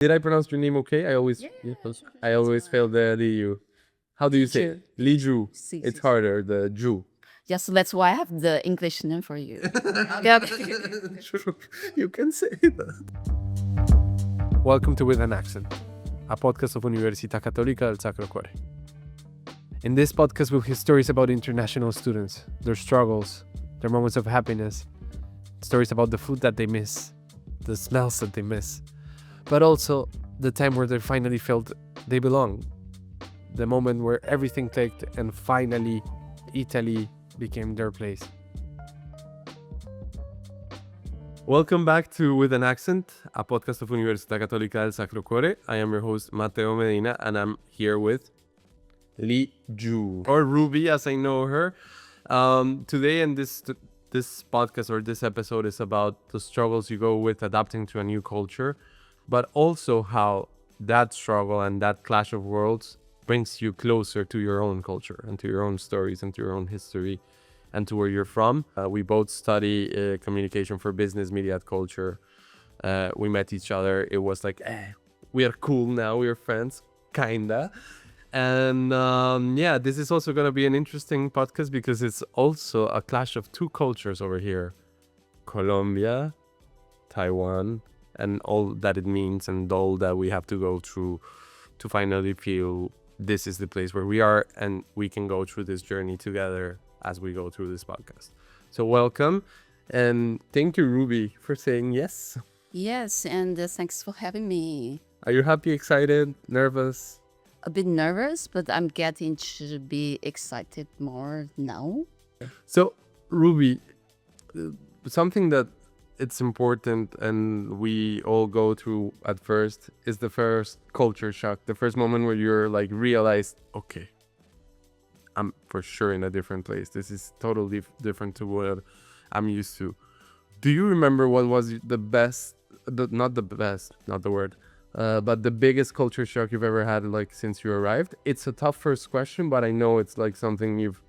Did I pronounce your name okay? I always fail the Liju. How do you say Liju. it? Liju. Si, It's si. harder, the Ju. Yeah, so that's why I have the English name for you. Yeah. Sure, you can say that. Welcome to With an Accent, a podcast of Università Cattolica del Sacro, Cuore. In this podcast, we'll hear stories about international students, their struggles, their moments of happiness, stories about the food that they miss, the smells that they miss, but also the time where they finally felt they belong, the moment where everything clicked and finally Italy became their place. Welcome back to With an Accent, a podcast of Università Cattolica del Sacro Cuore. I am your host, Mateo Medina, and I'm here with Liju, or Ruby as I know her. Today and this podcast or this episode is about the struggles you go with adapting to a new culture, but also how that struggle and that clash of worlds brings you closer to your own culture and to your own stories and to your own history and to where you're from. We both study communication for business, media, and culture. We met each other. It was like, we are cool now. We're friends, kinda. And this is also going to be an interesting podcast because it's also a clash of two cultures over here. Colombia, Taiwan, and all that it means and all that we have to go through to finally feel this is the place where we are and we can go through this journey together as we go through this podcast. So welcome and thank you, Ruby, for saying yes. Yes, and thanks for having me. Are you happy, excited, nervous? A bit nervous, but I'm getting to be excited more now. So, Ruby, something that it's important and we all go through at first is the first culture shock, the first moment where you're like realized, okay, I'm for sure in a different place. This is totally different to what I'm used to. Do you remember what was the best, not the word, but the biggest culture shock you've ever had, like since you arrived? It's a tough first question, but I know it's like something you've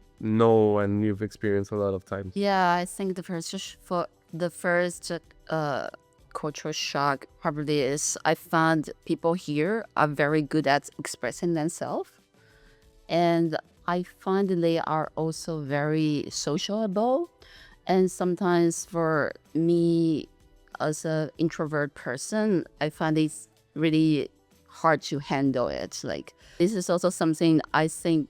experienced a lot of times. Yeah, I think the first cultural shock probably is I found people here are very good at expressing themselves, and I find they are also very sociable. And sometimes for me as an introvert person, I find it's really hard to handle it. Like, this is also something I think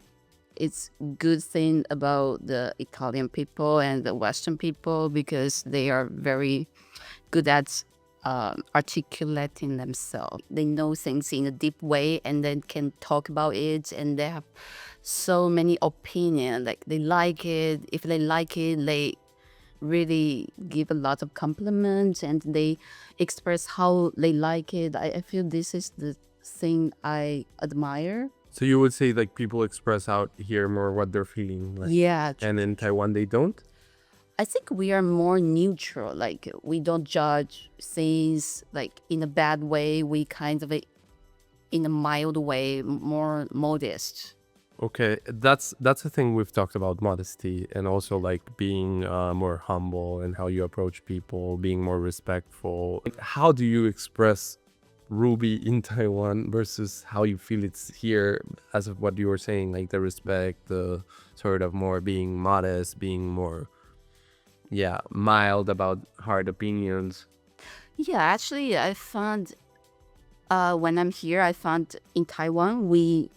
it's good thing about the Italian people and the Western people, because they are very good at articulating themselves. They know things in a deep way and then can talk about it, and they have so many opinions. Like, they like it. If they like it, they really give a lot of compliments and they express how they like it. I feel this is the thing I admire. So you would say like people express out here more what they're feeling, like, Yeah, and in Taiwan they don't? I think we are more neutral. Like, we don't judge things like in a bad way. We kind of in a mild way, more modest. Okay, that's a thing we've talked about, modesty, and also like being more humble and how you approach people, being more respectful. Like, how do you express Ruby in Taiwan versus how you feel it's here, as of what you were saying, like the respect, the sort of more being modest, being more, mild about hard opinions? Yeah, actually, I found when I'm here, I found in Taiwan we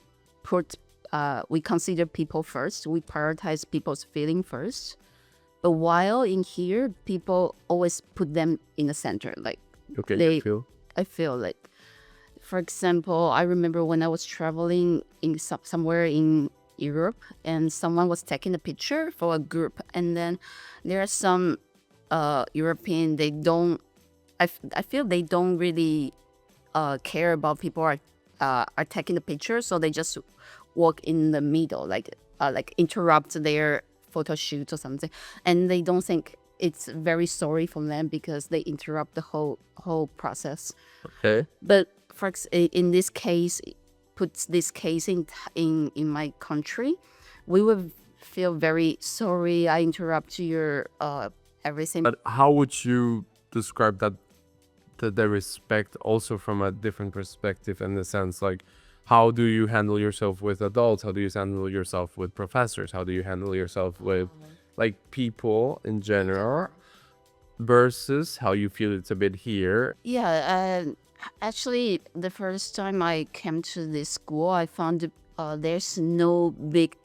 consider people first. We prioritize people's feeling first. But while in here, people always put them in the center. Like, Okay, they, you feel? I feel like, for example, I remember when I was traveling in somewhere in Europe, and someone was taking a picture for a group, and then there are some European. They don't. I feel they don't really care about people are taking the picture, so they just walk in the middle, like interrupt their photo shoot or something, and they don't think it's very sorry for them because they interrupt the whole process. Okay. But in this case, puts this case in my country, we would feel very sorry. I interrupt your everything. But how would you describe that the respect also from a different perspective, in the sense like, how do you handle yourself with adults? How do you handle yourself with professors? How do you handle yourself with like people in general, versus how you feel it's a bit here? Yeah, actually, the first time I came to this school, I found there's no big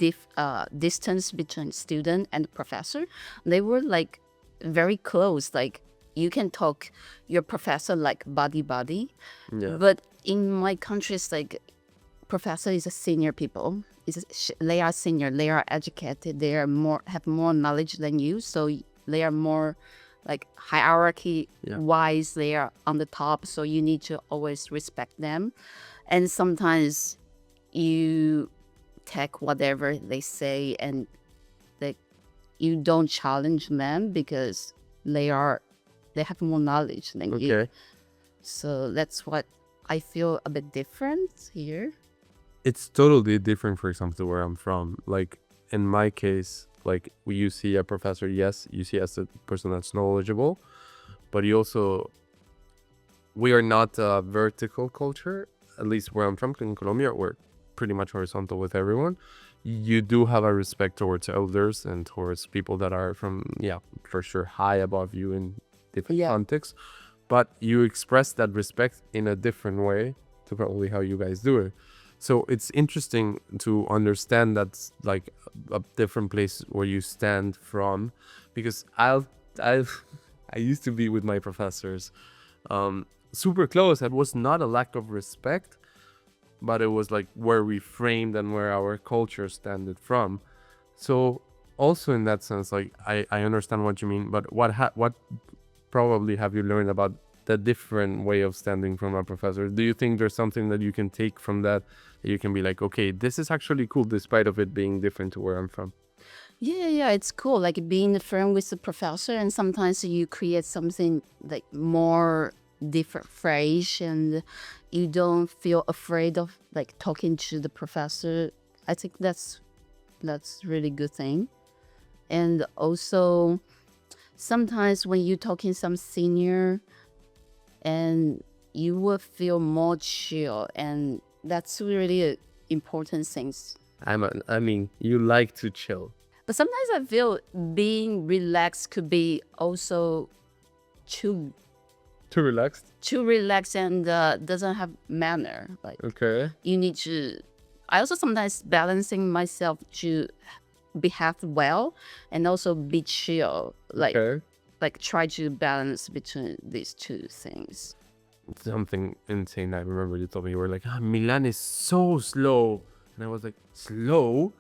distance between student and professor. They were like very close. Like you can talk your professor like buddy. Yeah. But in my country, it's like professor is a senior people. They are senior. They are educated. They are have more knowledge than you. So they are more like hierarchy wise. They are on the top. So you need to always respect them. And sometimes you take whatever they say and like you don't challenge them because they have more knowledge than you. So that's what I feel a bit different here. It's totally different, for example, where I'm from. Like in my case, like you see a professor, yes, you see as a person that's knowledgeable, but we are not a vertical culture, at least where I'm from. In Colombia, we're pretty much horizontal with everyone. You do have a respect towards elders and towards people that are from, for sure, high above you in different contexts, but you express that respect in a different way to probably how you guys do it. So it's interesting to understand that's like a different place where you stand from, because I used to be with my professors super close. It was not a lack of respect, but it was like where we framed and where our culture standed from. So also in that sense, like I understand what you mean, but what probably have you learned about the different way of standing from a professor? Do you think there's something that you can take from that you can be like, okay, this is actually cool despite of it being different to where I'm from? Yeah, it's cool. Like being a friend with the professor, and sometimes you create something like more different phrase, and you don't feel afraid of like talking to the professor. I think that's really good thing. And also, sometimes when you talking some senior, and you will feel more chill, and that's really a important things. I mean, you like to chill. But sometimes I feel being relaxed could be also too relaxed and doesn't have manner. Like Okay. you need to. I also sometimes balancing myself to behave well and also be chill. Like try to balance between these two things. Something insane. I remember you told me, you were like, Milan is so slow, and I was like, slow?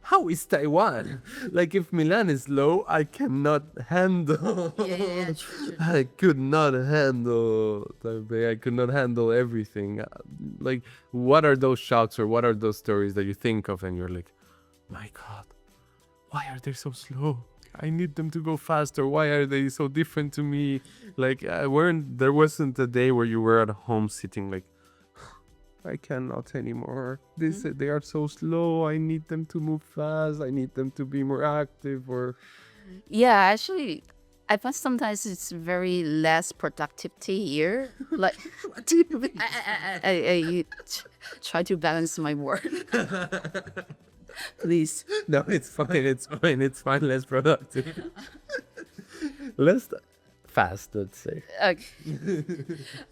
How is Taiwan? Like, if Milan is slow, I cannot handle. Yeah, true. I could not handle Taipei. I could not handle everything. Like, what are those shocks or what are those stories that you think of and you're like, my God, why are they so slow? I need them to go faster. Why are they so different to me? Like, there wasn't a day where you were at home sitting like, I cannot anymore. They are so slow. I need them to move fast. I need them to be more active. Or Yeah, actually, I find sometimes it's very less productivity here. Like, what do you mean? I try to balance my work. Please. No, it's fine. It's fine. It's fine. Less productive. Less fast, let's say.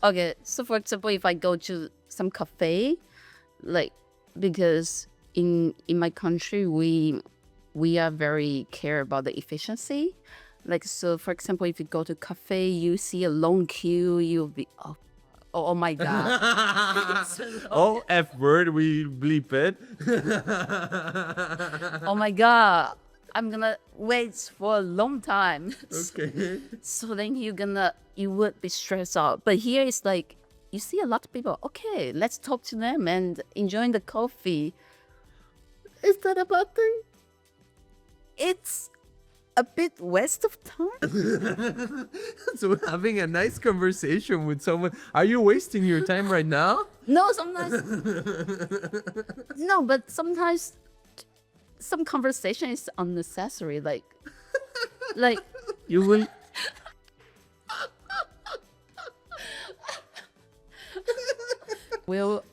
Okay. So for example, if I go to some cafe, like because in my country we are very care about the efficiency. Like so, for example, if you go to cafe, you see a long queue, you'll be oh my God. Oh, F word, we bleep it. Oh my God. I'm gonna wait for a long time. Okay. So then you would be stressed out. But here it's like you see a lot of people. Okay, let's talk to them and enjoying the coffee. Is that a bad thing? It's a bit waste of time. So having a nice conversation with someone, are you wasting your time right now? No, sometimes. No, but sometimes some conversation is unnecessary. Like you will. Will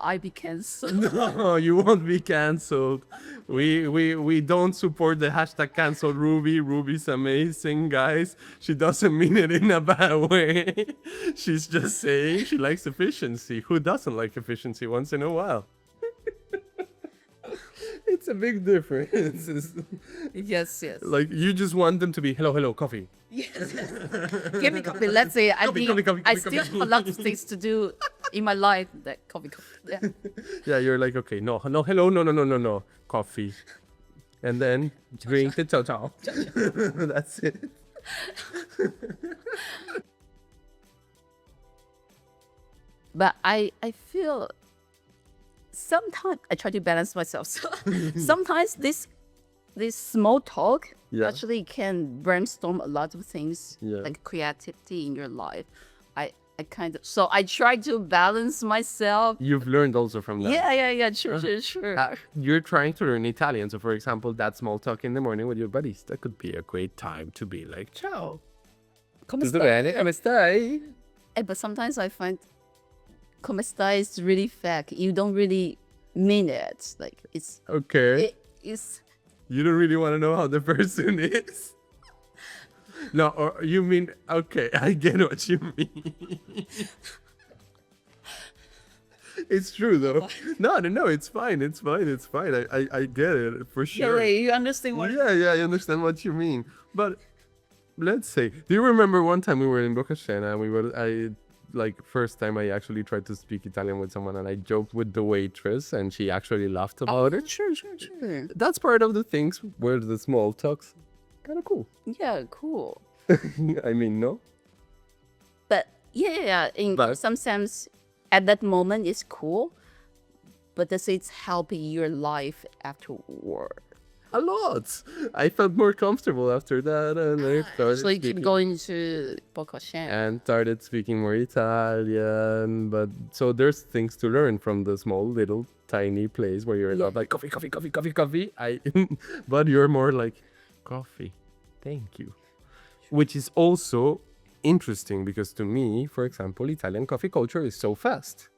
I be cancelled? No, you won't be cancelled. We don't support the hashtag cancel Ruby. Ruby's amazing, guys. She doesn't mean it in a bad way. She's just saying she likes efficiency. Who doesn't like efficiency once in a while? It's a big difference. Yes. Like, you just want them to be hello, coffee. Yes. Give me coffee. Let's say I still have a lot of things to do in my life. That coffee. Yeah. Yeah, you're like, okay, no, hello, no, coffee. And then drink the chow. That's it. But I feel sometimes I try to balance myself. So sometimes this small talk actually can brainstorm a lot of things, like creativity in your life. I try to balance myself. You've learned also from that. Yeah. Sure. You're trying to learn Italian. So, for example, that small talk in the morning with your buddies, that could be a great time to be like, ciao. Come Tutto bene? Come stai? But sometimes I find come stai is really fake. You don't really mean it. Like it's okay. It's You don't really want to know how the person is. No, or you mean, okay, I get what you mean. It's true though. No, it's fine. I get it for sure. Yeah, you understand what? Yeah, I understand what you mean. But let's say, do you remember one time we were in Bocascena and first time I actually tried to speak Italian with someone and I joked with the waitress and she actually laughed about it. Sure. That's part of the things where the small talks kind of cool. Yeah, cool. I mean, no? But yeah, in some sense, at that moment it's cool. But does it help your life afterward? A lot. I felt more comfortable after that and I started So you speaking. keep going to Bocascena. And started speaking more Italian. But so there's things to learn from the small little tiny place where you're not like coffee. But you're more like coffee. Thank you. Which is also interesting because to me, for example, Italian coffee culture is so fast.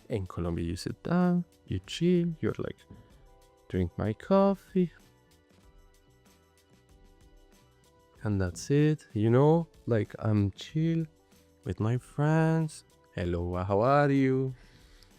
In Colombia, you sit down, you chill, you're like, drink my coffee. And that's it, like I'm chill with my friends. Hello, how are you?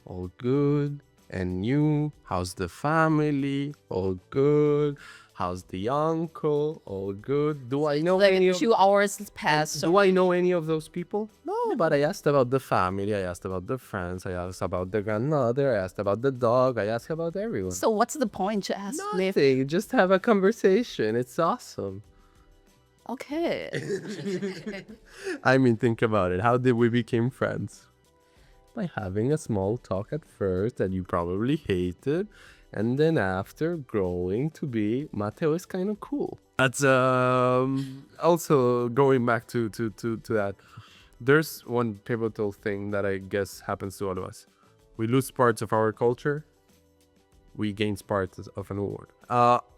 All good. And you? How's the family? All good. How's the uncle? All good. Do I know like any of 2 hours passed. Do I know any of those people? No, but I asked about the family. I asked about the friends. I asked about the grandmother. I asked about the dog. I asked about everyone. So what's the point to ask? Nothing. Just have a conversation. It's awesome. Okay. I mean, think about it. How did we become friends? By having a small talk at first that you probably hated. And then after growing to be, Mateo is kind of cool. That's also going back to that. There's one pivotal thing that I guess happens to all of us. We lose parts of our culture. We gain parts of a new world.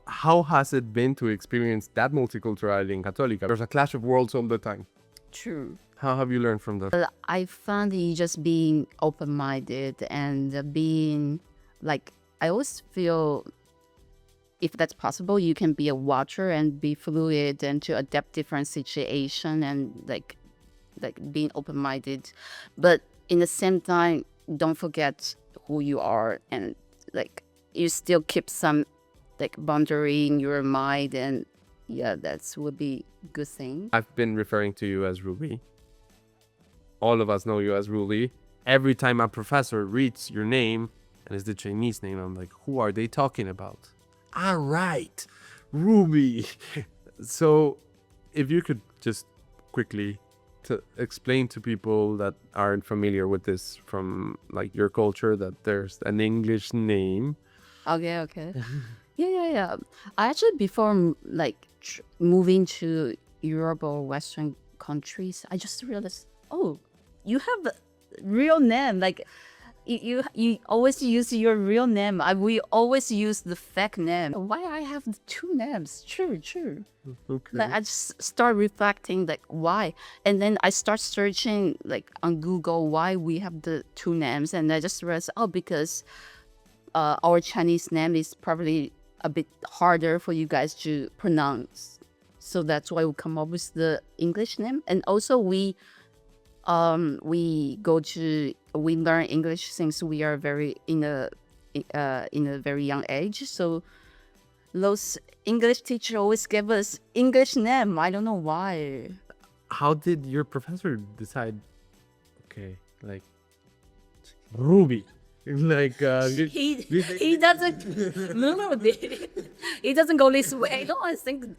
How has it been to experience that multiculturality in Cattolica? There's a clash of worlds all the time. True. How have you learned from that? Well, I found it just being open-minded and being like, I always feel if that's possible, you can be a watcher and be fluid and to adapt different situation and like being open-minded. But in the same time, don't forget who you are and like you still keep some like boundary in your mind and yeah, that would be a good thing. I've been referring to you as Ruby. All of us know you as Ruby. Every time a professor reads your name, and it's the Chinese name, I'm like, who are they talking about? Ah, right, Ruby. So if you could just quickly to explain to people that aren't familiar with this from like your culture that there's an English name. Okay. Yeah. I actually before like moving to Europe or Western countries, I just realized, oh, you have a real name. Like you always use your real name. We always use the fake name. Why I have the two names? True. Okay. Like I just start reflecting like why, and then I start searching like on Google why we have the two names, and I just realized because our Chinese name is probably a bit harder for you guys to pronounce, so that's why we come up with the English name. And also we learn English since we are very in a very young age. So those English teacher always give us English name. I don't know why. How did your professor decide? Okay, like Ruby, like He doesn't no he doesn't go this way. No, I think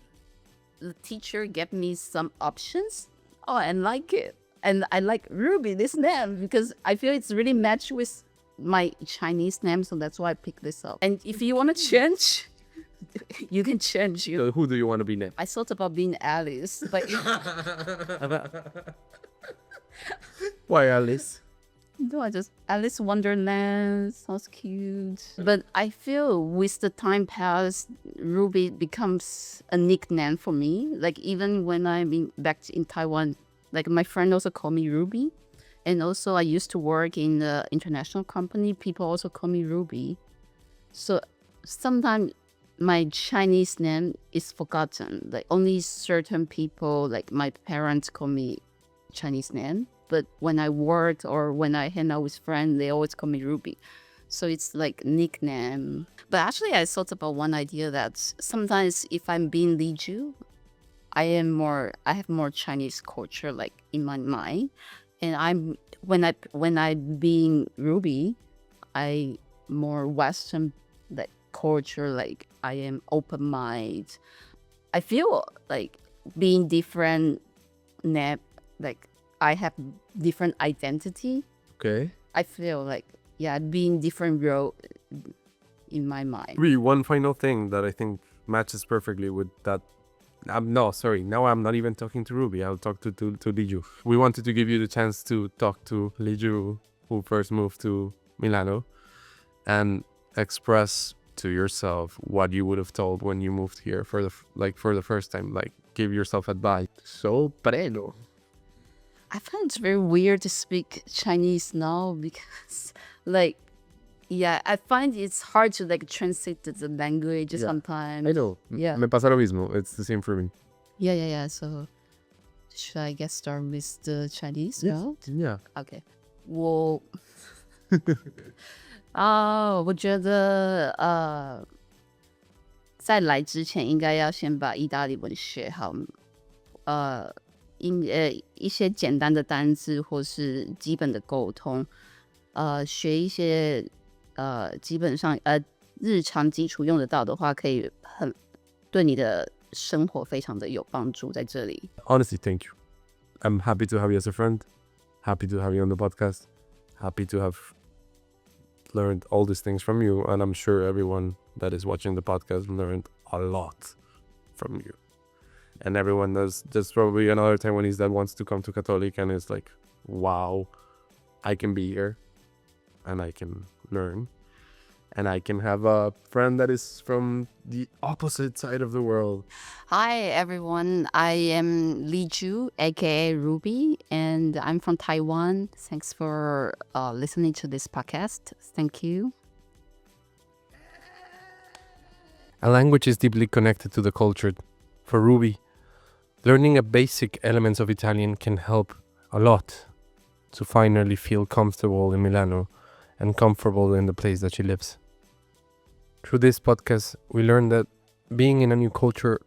the teacher gave me some options. Oh, and like it. And I like Ruby, this name, because I feel it's really matched with my Chinese name, so that's why I picked this up. And if you want to change, you can change. Who do you want to be named? I thought about being Alice, but Why Alice? no, I just Alice Wonderland sounds cute. But I feel with the time pass, Ruby becomes a nickname for me. Like even when I'm back in Taiwan, like my friend also call me Ruby, and also I used to work in the international company. People also call me Ruby. So sometimes my Chinese name is forgotten. Like only certain people, like my parents, call me Chinese name. But when I work or when I hang out with friends, they always call me Ruby. So it's like nickname. But actually, I thought about one idea that sometimes if I'm being Liju, I have more Chinese culture like in my mind, and when I being Ruby, I more Western like culture, like I am open minded. I feel like being different like I have different identity. Okay. I feel like being different role in my mind. Ruby, one final thing that I think matches perfectly with that. No, sorry. Now I'm not even talking to Ruby. I'll talk to Liju. We wanted to give you the chance to talk to Liju, who first moved to Milano, and express to yourself what you would have told when you moved here for the first time. Like, give yourself advice. So, prego. I find it's very weird to speak Chinese now because, like, I find it's hard to like translate the language sometimes. I know. Yeah. Me pasa lo mismo. It's the same for me. Yeah. So, should I get started with the Chinese? Yes. No? Yeah. Okay. 我觉得在来之前应该要先把意大利文学好，一些简单的单字或是基本的沟通，学一些基本上日常基础用得到的话，可以对你的生活非常的有帮助在这里。 Honestly, thank you. I'm happy to have you as a friend. Happy to have you on the podcast. Happy to have learned all these things from you. And I'm sure everyone that is watching the podcast learned a lot from you. And everyone there's probably another Taiwanese that wants to come to Cattolica and is like, wow, I can be here and I can learn. And I can have a friend that is from the opposite side of the world. Hi everyone, I am Liju, aka Ruby, and I'm from Taiwan. Thanks for listening to this podcast. Thank you. A language is deeply connected to the culture. For Ruby, learning a basic elements of Italian can help a lot to finally feel comfortable in Milano and comfortable in the place that she lives. Through this podcast, we learned that being in a new culture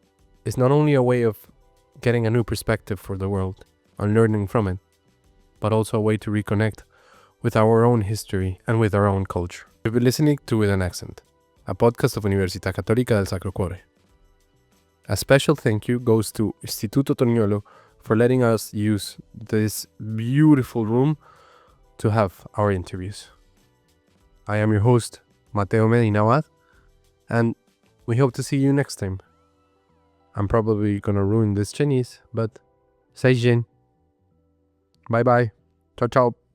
is not only a way of getting a new perspective for the world and learning from it, but also a way to reconnect with our own history and with our own culture. You've been listening to With an Accent, a podcast of Università Cattolica del Sacro Cuore. A special thank you goes to Istituto Toniolo for letting us use this beautiful room to have our interviews. I am your host, Mateo Medina, and we hope to see you next time. I'm probably gonna ruin this Chinese, but 再见. Bye bye. Ciao ciao.